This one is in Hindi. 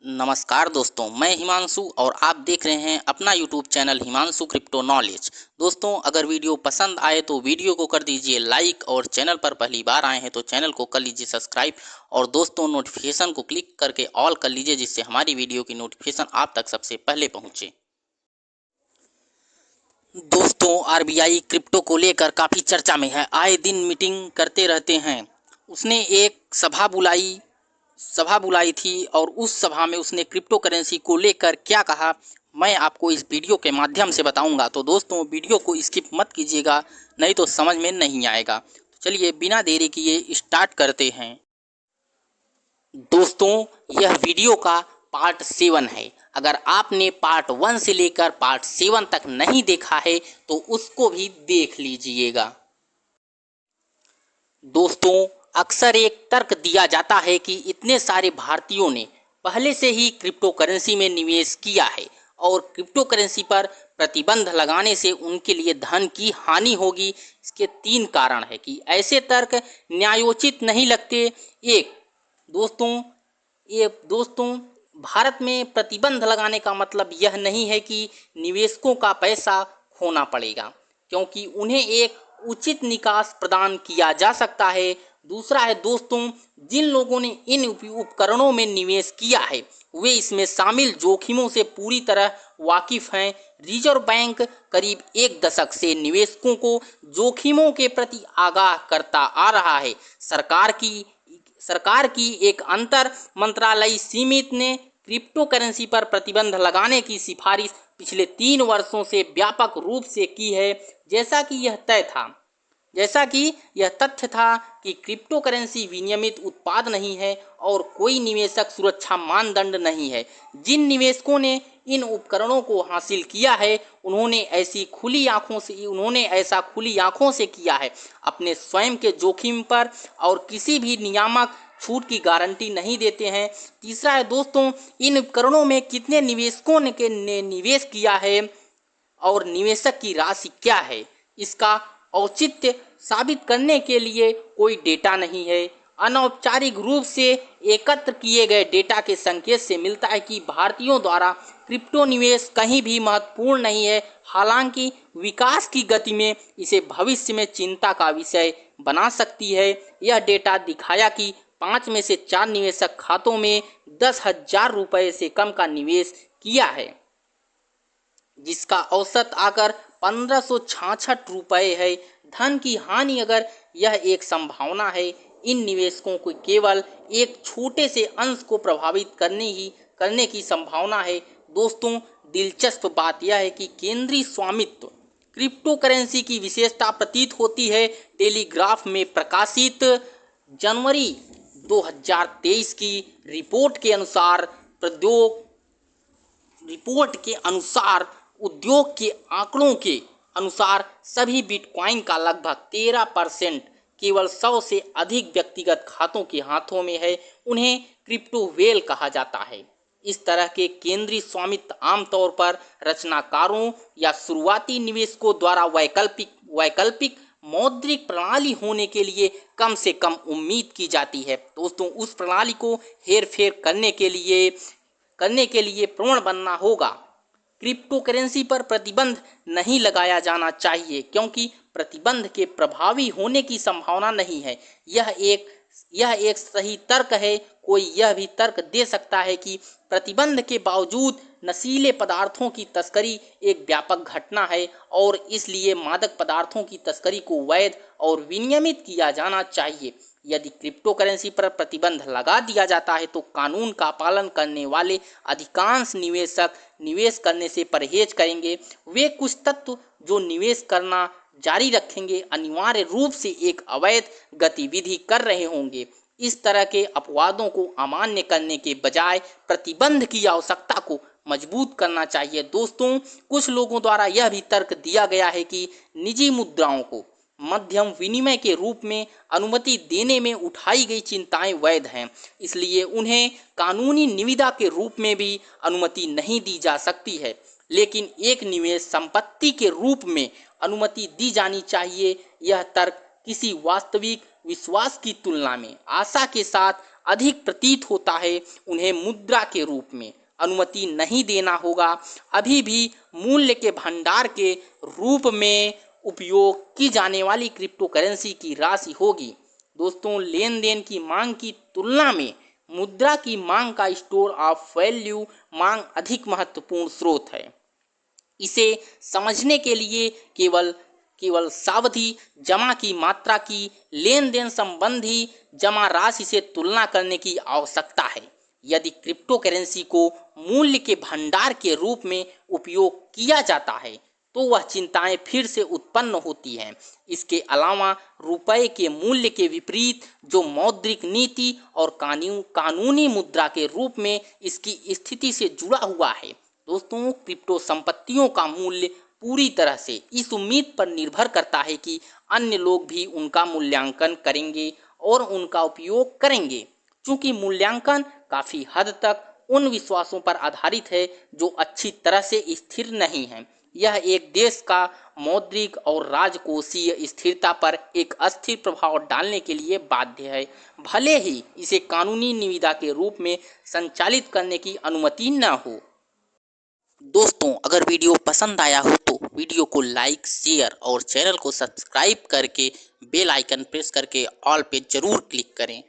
नमस्कार दोस्तों, मैं हिमांशु और आप देख रहे हैं अपना YouTube channel Himanshu crypto knowledge. दोस्तों, अगर वीडियो पसंद आए तो वीडियो को कर दीजिए लाइक और चैनल पर पहली बार आए हैं तो चैनल को कर लीजिए सब्सक्राइब और दोस्तों नोटिफिकेशन को क्लिक करके ऑल कर लीजिए, जिससे हमारी वीडियो की नोटिफिकेशन आप तक सबसे पहले पहुंचे। दोस्तों, आरबीआई क्रिप्टो को लेकर काफ़ी चर्चा में है, आए दिन मीटिंग करते रहते हैं। उसने एक सभा बुलाई थी और उस सभा में उसने क्रिप्टो करेंसी को लेकर क्या कहा, मैं आपको इस वीडियो के माध्यम से बताऊंगा। तो दोस्तों, वीडियो को स्किप मत कीजिएगा, नहीं तो समझ में नहीं आएगा। तो चलिए बिना देरी किए स्टार्ट करते हैं। दोस्तों, यह वीडियो का पार्ट 7 है। अगर आपने पार्ट 1 से लेकर पार्ट 7 तक नहीं देखा है तो उसको भी देख लीजिएगा। दोस्तों, अक्सर एक तर्क दिया जाता है कि इतने सारे भारतीयों ने पहले से ही क्रिप्टो करेंसी में निवेश किया है और क्रिप्टो करेंसी पर प्रतिबंध लगाने से उनके लिए धन की हानि होगी। इसके 3 कारण है कि ऐसे तर्क न्यायोचित नहीं लगते। एक दोस्तों, भारत में प्रतिबंध लगाने का मतलब यह नहीं है कि निवेशकों का पैसा खोना पड़ेगा, क्योंकि उन्हें एक उचित निकास प्रदान किया जा सकता है। दूसरा है दोस्तों, जिन लोगों ने इन उपकरणों में निवेश किया है वे इसमें शामिल जोखिमों से पूरी तरह वाकिफ हैं। रिजर्व बैंक करीब 1 दशक से निवेशकों को जोखिमों के प्रति आगाह करता आ रहा है। सरकार की एक अंतर मंत्रालयी समिति ने क्रिप्टो करेंसी पर प्रतिबंध लगाने की सिफारिश पिछले 3 वर्षों से व्यापक रूप से की है। जैसा कि यह तथ्य था कि क्रिप्टो करेंसी विनियमित उत्पाद नहीं है और कोई निवेशक सुरक्षा मानदंड नहीं है। जिन निवेशकों ने इन उपकरणों को हासिल किया है उन्होंने ऐसा खुली आंखों से किया है, अपने स्वयं के जोखिम पर, और किसी भी नियामक छूट की गारंटी नहीं देते हैं। तीसरा है दोस्तों, इन उपकरणों में कितने निवेशकों ने निवेश किया है और निवेशक की राशि क्या है, इसका औचित्य साबित करने के लिए कोई डेटा नहीं है। अनौपचारिक रूप से एकत्र किए गए डेटा के संकेत से मिलता है कि भारतीयों द्वारा क्रिप्टो निवेश कहीं भी महत्वपूर्ण नहीं है। हालांकि विकास की गति में इसे भविष्य में चिंता का विषय बना सकती है। यह डेटा दिखाया कि 5 में से 4 निवेशक खातों में 10,000 रुपये से कम का निवेश किया है, जिसका औसत आकर 1566 रुपये है। धन की हानि, अगर यह एक संभावना है, इन निवेशकों को केवल एक छोटे से अंश को प्रभावित करने की संभावना है। दोस्तों, दिलचस्प बात यह है कि केंद्रीय स्वामित्व क्रिप्टो करेंसी की विशेषता प्रतीत होती है। टेलीग्राफ में प्रकाशित जनवरी 2023 की रिपोर्ट के अनुसार उद्योग के आंकड़ों के अनुसार सभी बिटकॉइन का लगभग 13% केवल 100 से अधिक व्यक्तिगत खातों के हाथों में है। उन्हें क्रिप्टो वेल कहा जाता है। इस तरह के केंद्रीय स्वामित्व आमतौर पर रचनाकारों या शुरुआती निवेशकों द्वारा वैकल्पिक मौद्रिक प्रणाली होने के लिए कम से कम उम्मीद की जाती है। दोस्तों, उस प्रणाली को हेरफेर करने के लिए प्रवण बनना होगा। क्रिप्टो करेंसी पर प्रतिबंध नहीं लगाया जाना चाहिए क्योंकि प्रतिबंध के प्रभावी होने की संभावना नहीं है। यह एक सही तर्क है। कोई यह भी तर्क दे सकता है कि प्रतिबंध के बावजूद नशीले पदार्थों की तस्करी एक व्यापक घटना है और इसलिए मादक पदार्थों की तस्करी को वैध और विनियमित किया जाना चाहिए। यदि क्रिप्टो करेंसी पर प्रतिबंध लगा दिया जाता है तो कानून का पालन करने वाले अधिकांश निवेशक निवेश करने से परहेज करेंगे। वे कुछ तत्व जो निवेश करना जारी रखेंगे अनिवार्य रूप से एक अवैध गतिविधि कर रहे होंगे। इस तरह के अपवादों को अमान्य करने के बजाय प्रतिबंध की आवश्यकता को मजबूत करना चाहिए। दोस्तों, कुछ लोगों द्वारा यह भी तर्क दिया गया है कि निजी मुद्राओं को मध्यम विनिमय के रूप में अनुमति देने में उठाई गई चिंताएं वैध हैं, इसलिए उन्हें कानूनी निविदा के रूप में भी अनुमति नहीं दी जा सकती है। लेकिन एक निवेश संपत्ति के रूप में अनुमति दी जानी चाहिए। यह तर्क किसी वास्तविक विश्वास की तुलना में आशा के साथ अधिक प्रतीत होता है उन्हें मुद्रा के रूप में अनुमति नहीं देना होगा। अभी भी मूल्य के भंडार के रूप में उपयोग की जाने वाली क्रिप्टो करेंसी की राशि होगी। दोस्तों, लेन देन की मांग की तुलना में मुद्रा की मांग का स्टोर ऑफ वैल्यू मांग अधिक महत्वपूर्ण स्रोत है। इसे समझने के लिए केवल सावधि जमा की मात्रा की लेन देन संबंधी जमा राशि से तुलना करने की आवश्यकता है। यदि क्रिप्टो करेंसी को मूल्य के भंडार के रूप में उपयोग किया जाता है तो वह चिंताएं फिर से उत्पन्न होती हैं। इसके अलावा रुपए के मूल्य के विपरीत जो मौद्रिक नीति और कानूनी मुद्रा के रूप में इसकी स्थिति से जुड़ा हुआ है। दोस्तों, क्रिप्टो संपत्तियों का मूल्य पूरी तरह से इस उम्मीद पर निर्भर करता है कि अन्य लोग भी उनका मूल्यांकन करेंगे और उनका उपयोग करेंगे। चूंकि मूल्यांकन काफ़ी हद तक उन विश्वासों पर आधारित है जो अच्छी तरह से स्थिर नहीं हैं। यह एक देश का मौद्रिक और राजकोषीय स्थिरता पर एक अस्थिर प्रभाव डालने के लिए बाध्य है, भले ही इसे कानूनी निविदा के रूप में संचालित करने की अनुमति न हो। दोस्तों, अगर वीडियो पसंद आया हो तो वीडियो को लाइक, शेयर और चैनल को सब्सक्राइब करके बेल आइकन प्रेस करके ऑल पे जरूर क्लिक करें।